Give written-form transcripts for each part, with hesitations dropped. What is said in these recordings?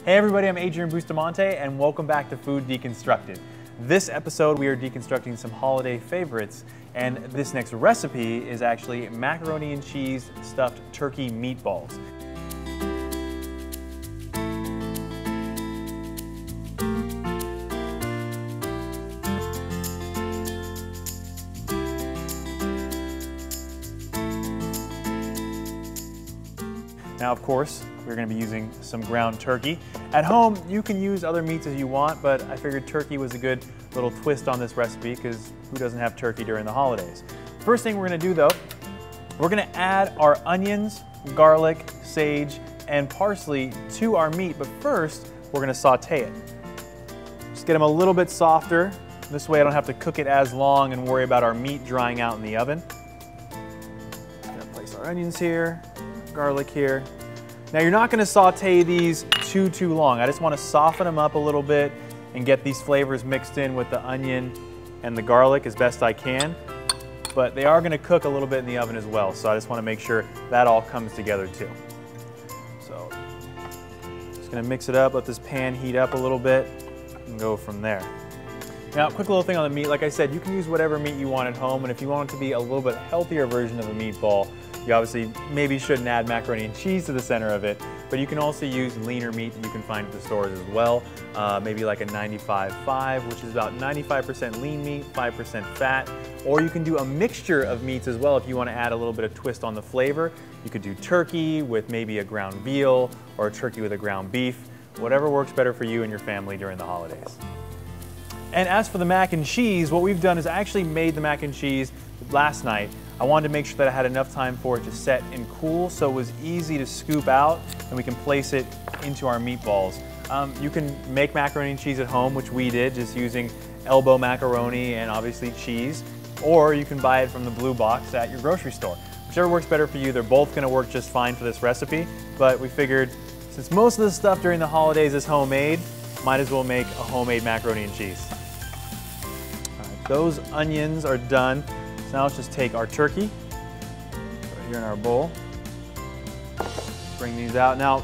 Hey everybody, I'm Adrian Bustamante and welcome back to Food Deconstructed. This episode we are deconstructing some holiday favorites, and this next recipe is actually macaroni and cheese stuffed turkey meatballs. Now, of course, we're going to be using some ground turkey. At home, you can use other meats as you want, but I figured turkey was a good little twist on this recipe because who doesn't have turkey during the holidays? First thing we're going to do though, we're going to add our onions, garlic, sage, and parsley to our meat, but first we're going to saute it. Just get them a little bit softer. This way I don't have to cook it as long and worry about our meat drying out in the oven. Going to place our onions here, garlic here. Now you're not going to saute these too long. I just want to soften them up a little bit and get these flavors mixed in with the onion and the garlic as best I can. But they are going to cook a little bit in the oven as well, so I just want to make sure that all comes together too. So just going to mix it up, let this pan heat up a little bit and go from there. Now, quick little thing on the meat, like I said, you can use whatever meat you want at home, and if you want it to be a little bit healthier version of a meatball, you obviously maybe shouldn't add macaroni and cheese to the center of it, but you can also use leaner meat that you can find at the stores as well. Maybe like a 95-5, which is about 95% lean meat, 5% fat. Or you can do a mixture of meats as well if you want to add a little bit of twist on the flavor. You could do turkey with maybe a ground veal or a turkey with a ground beef, whatever works better for you and your family during the holidays. And as for the mac and cheese, what we've done is I actually made the mac and cheese last night. I wanted to make sure that I had enough time for it to set and cool so it was easy to scoop out and we can place it into our meatballs. You can make macaroni and cheese at home, which we did, just using elbow macaroni and obviously cheese, or you can buy it from the blue box at your grocery store. Whichever works better for you, they're both going to work just fine for this recipe, but we figured since most of the stuff during the holidays is homemade, might as well make a homemade macaroni and cheese. All right, those onions are done. So now let's just take our turkey, put it here in our bowl, bring these out. Now,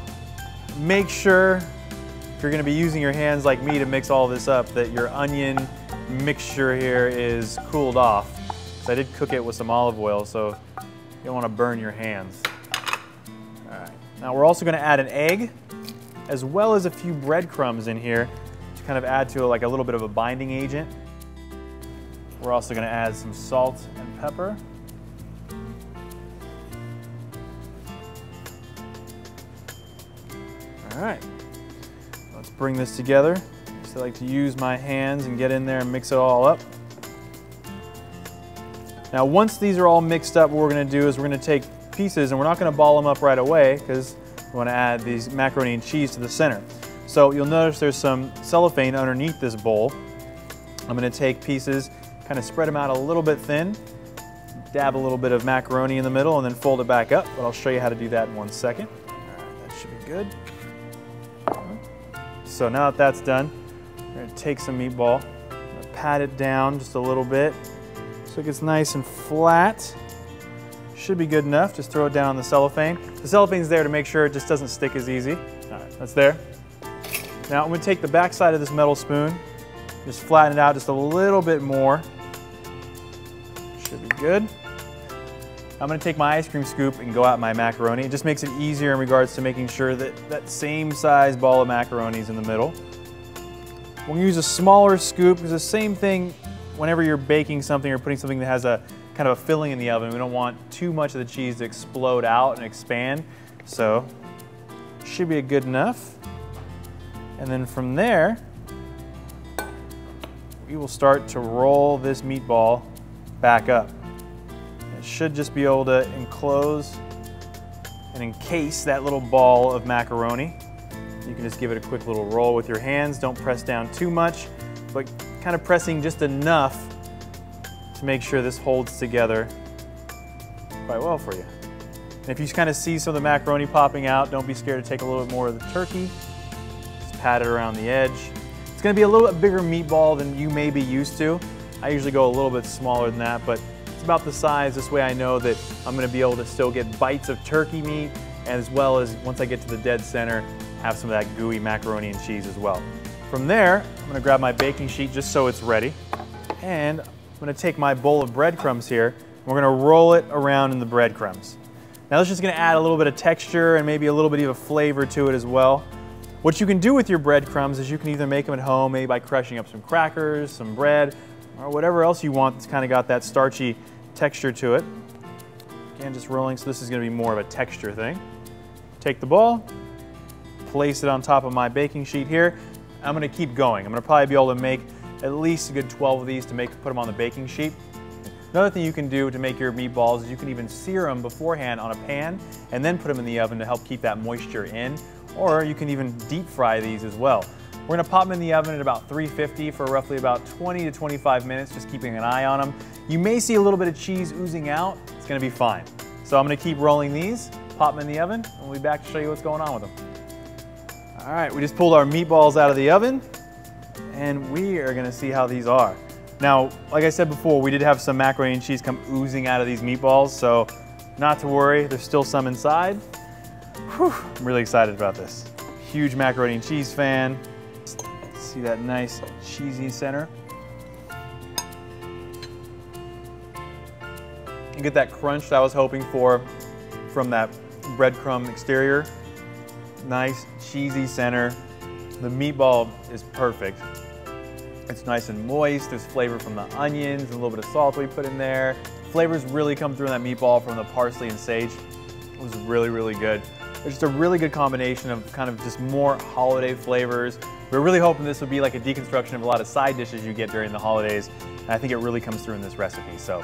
make sure, if you're going to be using your hands like me to mix all this up, that your onion mixture here is cooled off. Because I did cook it with some olive oil, so you don't want to burn your hands. All right. Now we're also going to add an egg, as well as a few breadcrumbs in here to kind of add to like a little bit of a binding agent. We're also going to add some salt and pepper. All right, let's bring this together. Just like to use my hands and get in there and mix it all up. Now once these are all mixed up, what we're going to do is we're going to take pieces, and we're not going to ball them up right away because we want to add these macaroni and cheese to the center. So you'll notice there's some cellophane underneath this bowl. I'm going to take pieces, kind of spread them out a little bit thin, dab a little bit of macaroni in the middle, and then fold it back up. But I'll show you how to do that in 1 second. All right, that should be good. So now that that's done, we're going to take some meatball, pat it down just a little bit so it gets nice and flat. Should be good enough. Just throw it down on the cellophane. The cellophane's there to make sure it just doesn't stick as easy. All right, that's there. Now I'm going to take the back side of this metal spoon, just flatten it out just a little bit more. Should be good. I'm going to take my ice cream scoop and go out my macaroni. It just makes it easier in regards to making sure that that same size ball of macaroni is in the middle. We're going to use a smaller scoop because the same thing whenever you're baking something or putting something that has a kind of a filling in the oven. We don't want too much of the cheese to explode out and expand. So should be good enough. And then from there, we will start to roll this meatball back up. It should just be able to enclose and encase that little ball of macaroni. You can just give it a quick little roll with your hands. Don't press down too much, but kind of pressing just enough to make sure this holds together quite well for you. And if you kind of see some of the macaroni popping out, don't be scared to take a little bit more of the turkey. Just pat it around the edge. It's going to be a little bit bigger meatball than you may be used to. I usually go a little bit smaller than that, but it's about the size. This way I know that I'm going to be able to still get bites of turkey meat, and as well as once I get to the dead center, have some of that gooey macaroni and cheese as well. From there, I'm gonna grab my baking sheet just so it's ready. And I'm gonna take my bowl of breadcrumbs here, and we're gonna roll it around in the breadcrumbs. Now this is just gonna add a little bit of texture and maybe a little bit of a flavor to it as well. What you can do with your breadcrumbs is you can either make them at home, maybe by crushing up some crackers, some bread, or whatever else you want that's kind of got that starchy texture to it. Again, just rolling, so this is gonna be more of a texture thing. Take the ball, place it on top of my baking sheet here. I'm gonna keep going. I'm gonna probably be able to make at least a good 12 of these to put them on the baking sheet. Another thing you can do to make your meatballs is you can even sear them beforehand on a pan and then put them in the oven to help keep that moisture in, or you can even deep fry these as well. We're gonna pop them in the oven at about 350 for roughly about 20 to 25 minutes, just keeping an eye on them. You may see a little bit of cheese oozing out. It's gonna be fine. So I'm gonna keep rolling these, pop them in the oven, and we'll be back to show you what's going on with them. All right, we just pulled our meatballs out of the oven, and we are gonna see how these are. Now, like I said before, we did have some macaroni and cheese come oozing out of these meatballs, so not to worry, there's still some inside. Whew, I'm really excited about this. Huge macaroni and cheese fan. See that nice cheesy center. And get that crunch that I was hoping for from that breadcrumb exterior. Nice cheesy center. The meatball is perfect. It's nice and moist. There's flavor from the onions, and a little bit of salt we put in there. Flavors really come through in that meatball from the parsley and sage. It was really, really good. It's just a really good combination of kind of just more holiday flavors. We're really hoping this would be like a deconstruction of a lot of side dishes you get during the holidays. And I think it really comes through in this recipe. So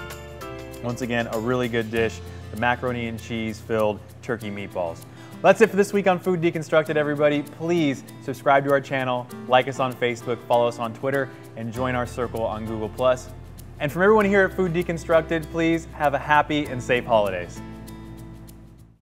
once again, a really good dish, the macaroni and cheese filled turkey meatballs. That's it for this week on Food Deconstructed, everybody. Please subscribe to our channel, like us on Facebook, follow us on Twitter, and join our circle on Google+. And from everyone here at Food Deconstructed, please have a happy and safe holidays.